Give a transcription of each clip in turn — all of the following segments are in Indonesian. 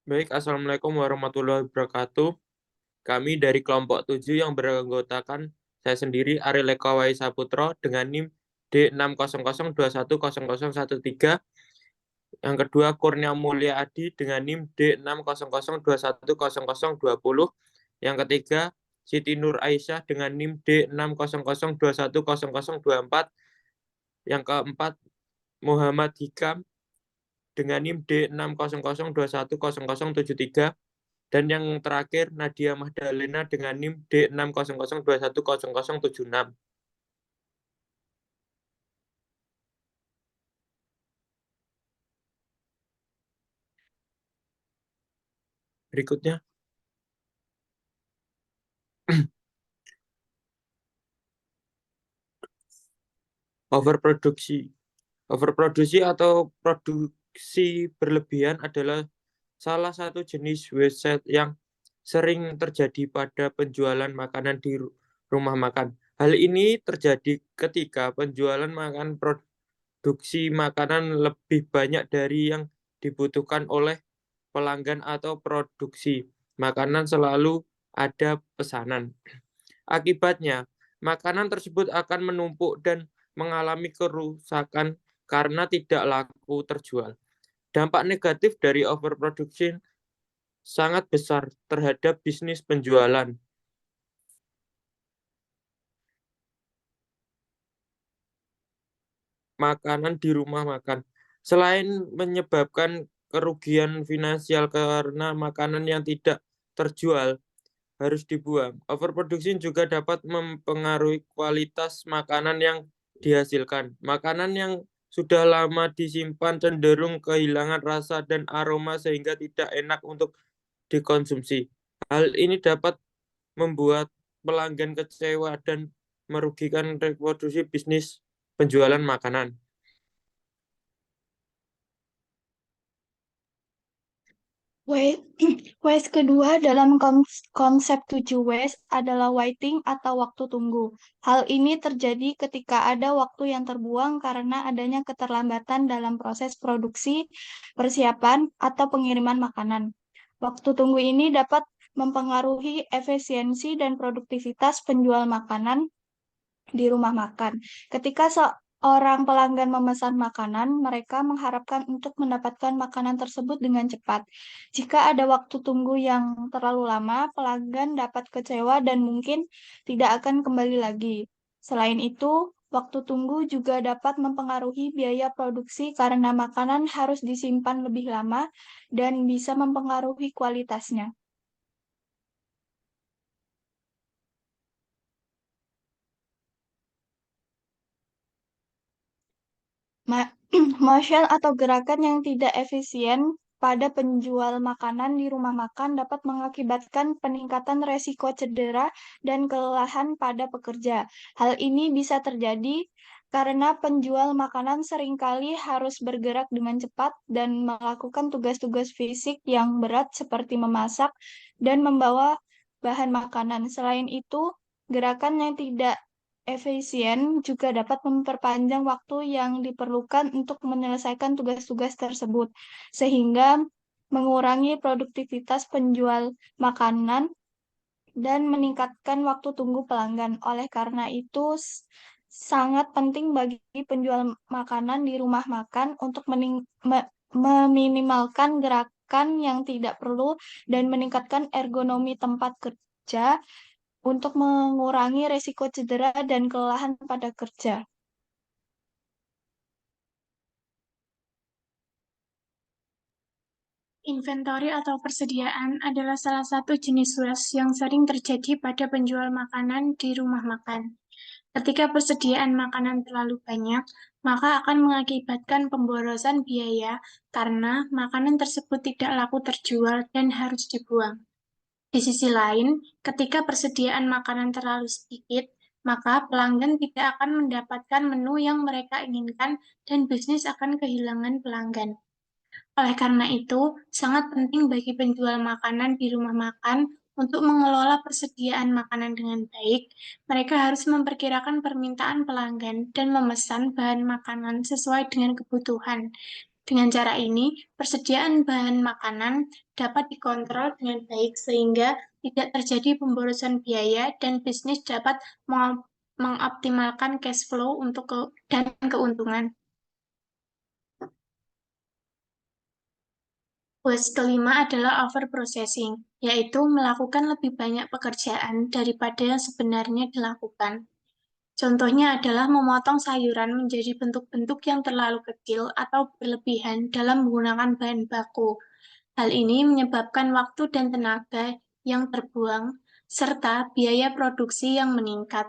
Baik, Assalamualaikum warahmatullahi wabarakatuh. Kami dari kelompok 7 yang beranggotakan saya sendiri, Ariel Ekawai Saputro, dengan NIM D600210013. Yang kedua, Kurnia Mulia Adi dengan NIM D600210020. Yang ketiga, Siti Nur Aisyah dengan NIM D600210024. Yang keempat, Muhammad Hikam dengan NIM D600210073. Dan yang terakhir, Nadia Magdalena dengan NIM D600210076. Berikutnya, overproduksi. Overproduksi atau produksi berlebihan adalah salah satu jenis waste yang sering terjadi pada penjualan makanan di rumah makan. Hal ini terjadi ketika penjualan produksi makanan lebih banyak dari yang dibutuhkan oleh pelanggan atau produksi makanan selalu ada pesanan. Akibatnya, makanan tersebut akan menumpuk dan mengalami kerusakan karena tidak laku terjual. Dampak negatif dari overproduction sangat besar terhadap bisnis penjualan makanan di rumah makan. Selain menyebabkan kerugian finansial karena makanan yang tidak terjual harus dibuang, overproduction juga dapat mempengaruhi kualitas makanan yang dihasilkan. Makanan yang sudah lama disimpan cenderung kehilangan rasa dan aroma sehingga tidak enak untuk dikonsumsi. Hal ini dapat membuat pelanggan kecewa dan merugikan reproduksi bisnis penjualan makanan. Waste kedua dalam konsep 7 waste adalah waiting atau waktu tunggu. Hal ini terjadi ketika ada waktu yang terbuang karena adanya keterlambatan dalam proses produksi, persiapan, atau pengiriman makanan. Waktu tunggu ini dapat mempengaruhi efisiensi dan produktivitas penjual makanan di rumah makan. Ketika seorang pelanggan memesan makanan, mereka mengharapkan untuk mendapatkan makanan tersebut dengan cepat. Jika ada waktu tunggu yang terlalu lama, pelanggan dapat kecewa dan mungkin tidak akan kembali lagi. Selain itu, waktu tunggu juga dapat mempengaruhi biaya produksi karena makanan harus disimpan lebih lama dan bisa mempengaruhi kualitasnya. Ma- Motion atau gerakan yang tidak efisien pada penjual makanan di rumah makan dapat mengakibatkan peningkatan resiko cedera dan kelelahan pada pekerja. Hal ini bisa terjadi karena penjual makanan seringkali harus bergerak dengan cepat dan melakukan tugas-tugas fisik yang berat seperti memasak dan membawa bahan makanan. Selain itu, gerakan yang tidak efisien juga dapat memperpanjang waktu yang diperlukan untuk menyelesaikan tugas-tugas tersebut, sehingga mengurangi produktivitas penjual makanan dan meningkatkan waktu tunggu pelanggan. Oleh karena itu, sangat penting bagi penjual makanan di rumah makan untuk meminimalkan gerakan yang tidak perlu dan meningkatkan ergonomi tempat kerja untuk mengurangi resiko cedera dan kelelahan pada kerja. Inventory atau persediaan adalah salah satu jenis waste yang sering terjadi pada penjual makanan di rumah makan. Ketika persediaan makanan terlalu banyak, maka akan mengakibatkan pemborosan biaya karena makanan tersebut tidak laku terjual dan harus dibuang. Di sisi lain, ketika persediaan makanan terlalu sedikit, maka pelanggan tidak akan mendapatkan menu yang mereka inginkan dan bisnis akan kehilangan pelanggan. Oleh karena itu, sangat penting bagi penjual makanan di rumah makan untuk mengelola persediaan makanan dengan baik. Mereka harus memperkirakan permintaan pelanggan dan memesan bahan makanan sesuai dengan kebutuhan. Dengan cara ini, persediaan bahan makanan dapat dikontrol dengan baik sehingga tidak terjadi pemborosan biaya dan bisnis dapat mengoptimalkan cash flow dan keuntungan. Waste kelima adalah overprocessing, yaitu melakukan lebih banyak pekerjaan daripada yang sebenarnya dilakukan. Contohnya adalah memotong sayuran menjadi bentuk-bentuk yang terlalu kecil atau berlebihan dalam menggunakan bahan baku. Hal ini menyebabkan waktu dan tenaga yang terbuang, serta biaya produksi yang meningkat.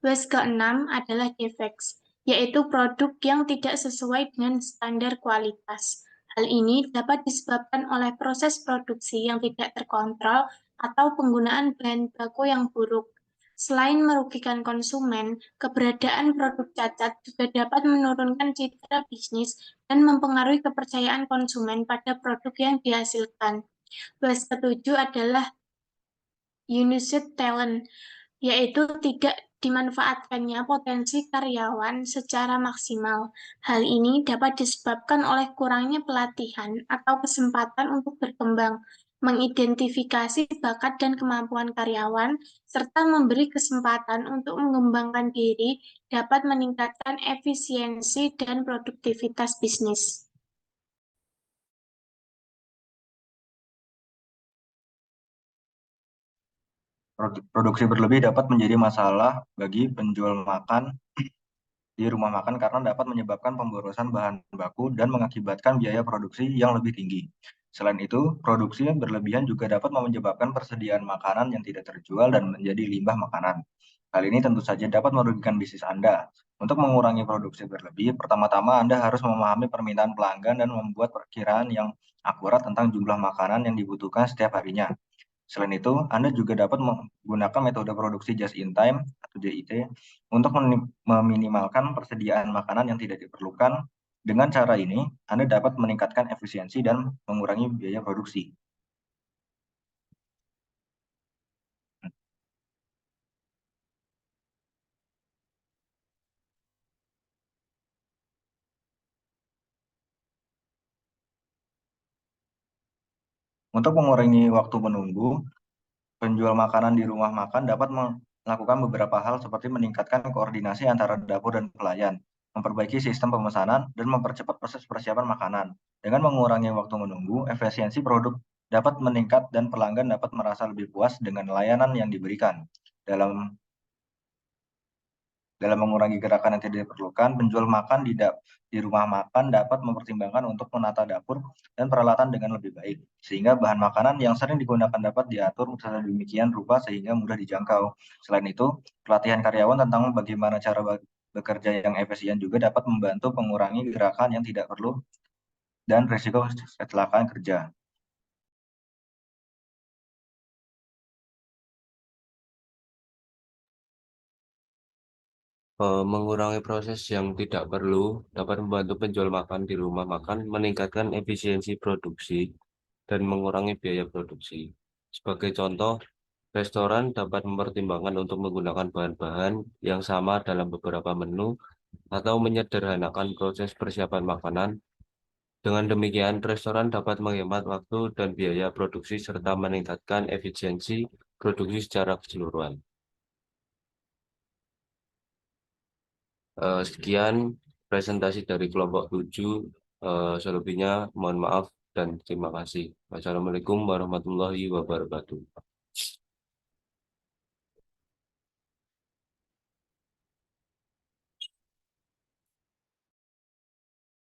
Waste keenam adalah defects, yaitu produk yang tidak sesuai dengan standar kualitas. Hal ini dapat disebabkan oleh proses produksi yang tidak terkontrol atau penggunaan bahan baku yang buruk. Selain merugikan konsumen, keberadaan produk cacat juga dapat menurunkan citra bisnis dan mempengaruhi kepercayaan konsumen pada produk yang dihasilkan. Waste ketujuh adalah unused talent, yaitu tidak dimanfaatkannya potensi karyawan secara maksimal. Hal ini dapat disebabkan oleh kurangnya pelatihan atau kesempatan untuk berkembang, mengidentifikasi bakat dan kemampuan karyawan, serta memberi kesempatan untuk mengembangkan diri dapat meningkatkan efisiensi dan produktivitas bisnis. Produksi berlebih dapat menjadi masalah bagi penjual makan di rumah makan karena dapat menyebabkan pemborosan bahan baku dan mengakibatkan biaya produksi yang lebih tinggi. Selain itu, produksi yang berlebihan juga dapat menyebabkan persediaan makanan yang tidak terjual dan menjadi limbah makanan. Hal ini tentu saja dapat merugikan bisnis Anda. Untuk mengurangi produksi berlebih, pertama-tama Anda harus memahami permintaan pelanggan dan membuat perkiraan yang akurat tentang jumlah makanan yang dibutuhkan setiap harinya. Selain itu, Anda juga dapat menggunakan metode produksi just in time atau JIT untuk meminimalkan persediaan makanan yang tidak diperlukan. Dengan cara ini, Anda dapat meningkatkan efisiensi dan mengurangi biaya produksi. Untuk mengurangi waktu menunggu, penjual makanan di rumah makan dapat melakukan beberapa hal seperti meningkatkan koordinasi antara dapur dan pelayan, memperbaiki sistem pemesanan, dan mempercepat proses persiapan makanan. Dengan mengurangi waktu menunggu, efisiensi produk dapat meningkat dan pelanggan dapat merasa lebih puas dengan layanan yang diberikan. Dalam mengurangi gerakan yang tidak diperlukan, penjual makan di rumah makan dapat mempertimbangkan untuk menata dapur dan peralatan dengan lebih baik, sehingga bahan makanan yang sering digunakan dapat diatur sedemikian rupa sehingga mudah dijangkau. Selain itu, pelatihan karyawan tentang bagaimana cara bekerja yang efisien juga dapat membantu mengurangi gerakan yang tidak perlu dan risiko kecelakaan kerja. Mengurangi proses yang tidak perlu dapat membantu penjual makan di rumah makan meningkatkan efisiensi produksi dan mengurangi biaya produksi. Sebagai contoh, restoran dapat mempertimbangkan untuk menggunakan bahan-bahan yang sama dalam beberapa menu atau menyederhanakan proses persiapan makanan. Dengan demikian, restoran dapat menghemat waktu dan biaya produksi serta meningkatkan efisiensi produksi secara keseluruhan. Sekian presentasi dari kelompok 7. Selebihnya mohon maaf dan terima kasih. Wassalamualaikum warahmatullahi wabarakatuh.